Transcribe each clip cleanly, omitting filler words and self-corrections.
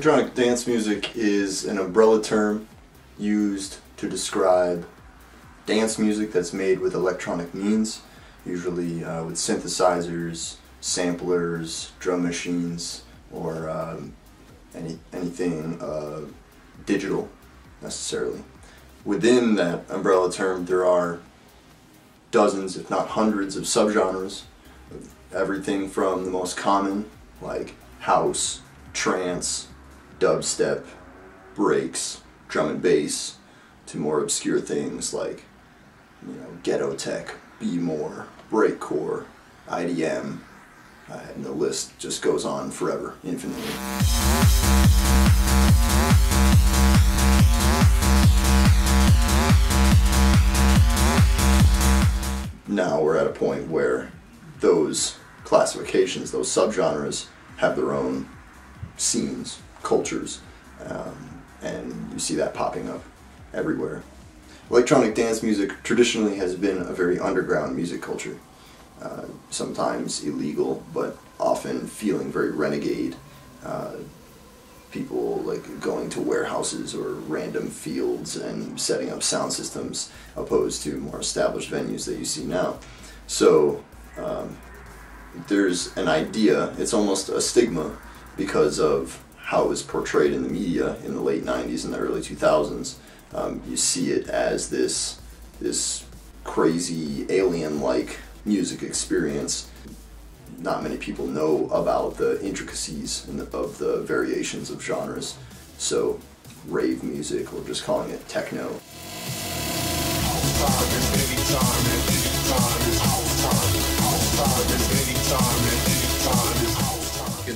Electronic dance music is an umbrella term used to describe dance music that's made with electronic means, usually with synthesizers, samplers, drum machines, or anything digital necessarily. Within that umbrella term there are dozens, if not hundreds, of subgenres, of everything from the most common, like house, trance, dubstep, breaks, drum and bass, to more obscure things like, ghetto tech, B-more, breakcore, IDM, and the list just goes on forever, infinitely. Now we're at a point where those classifications, those subgenres, have their own scenes, cultures, and you see that popping up everywhere. Electronic dance music traditionally has been a very underground music culture, sometimes illegal, but often feeling very renegade. People like going to warehouses or random fields and setting up sound systems, opposed to more established venues that you see now. So there's an idea, it's almost a stigma because of how it was portrayed in the media in the late 90s and the early 2000s. You see it as this crazy alien-like music experience. Not many people know about the intricacies of the variations of genres. So rave music, or just calling it techno.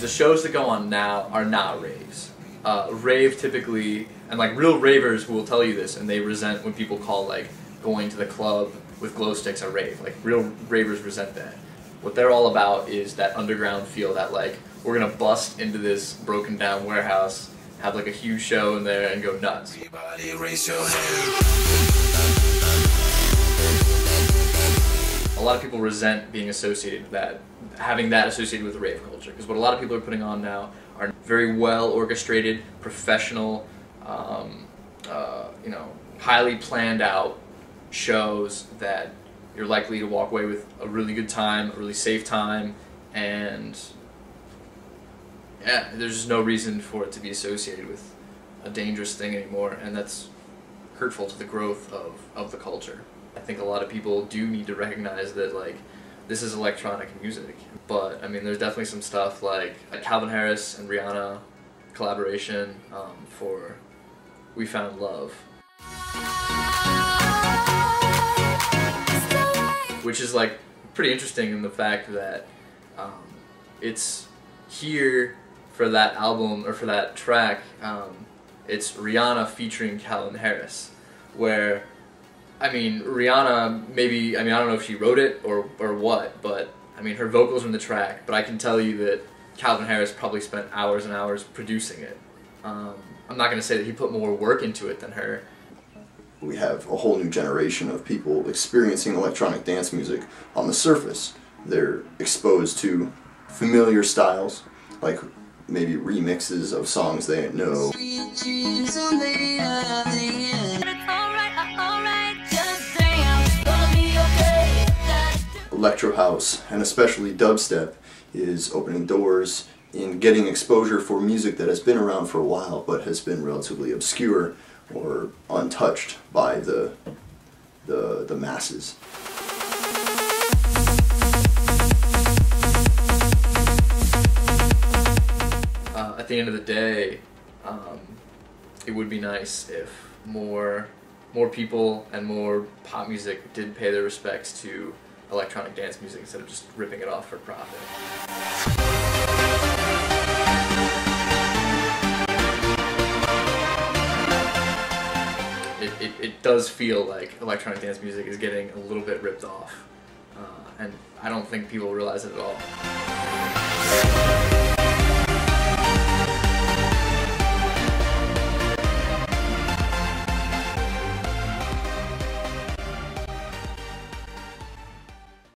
The shows that go on now are not raves. Rave typically, and like real ravers will tell you this, and they resent when people call like going to the club with glow sticks a rave. Like real ravers resent that. What they're all about is that underground feel, that like we're gonna bust into this broken down warehouse, have like a huge show in there and go nuts. Everybody raise your hand. A lot of people resent being associated with that, having that associated with rave culture, because what a lot of people are putting on now are very well orchestrated, professional, highly planned out shows that you're likely to walk away with a really good time, a really safe time, and yeah, there's just no reason for it to be associated with a dangerous thing anymore, and that's hurtful to the growth of the culture. I think a lot of people do need to recognize that like this is electronic music, but I mean there's definitely some stuff like Calvin Harris and Rihanna collaboration for We Found Love, which is like pretty interesting in the fact that it's here for that album, or for that track, it's Rihanna featuring Calvin Harris, where I mean Rihanna maybe, I don't know if she wrote it or what, but I mean her vocals are in the track, but I can tell you that Calvin Harris probably spent hours and hours producing it. I'm not going to say that he put more work into it than her. We have a whole new generation of people experiencing electronic dance music on the surface. They're exposed to familiar styles, like maybe remixes of songs they know. Electro house, and especially dubstep, is opening doors in getting exposure for music that has been around for a while but has been relatively obscure or untouched by the masses. At the end of the day, it would be nice if more people and more pop music did pay their respects to electronic dance music instead of just ripping it off for profit. It does feel like electronic dance music is getting a little bit ripped off, and I don't think people realize it at all.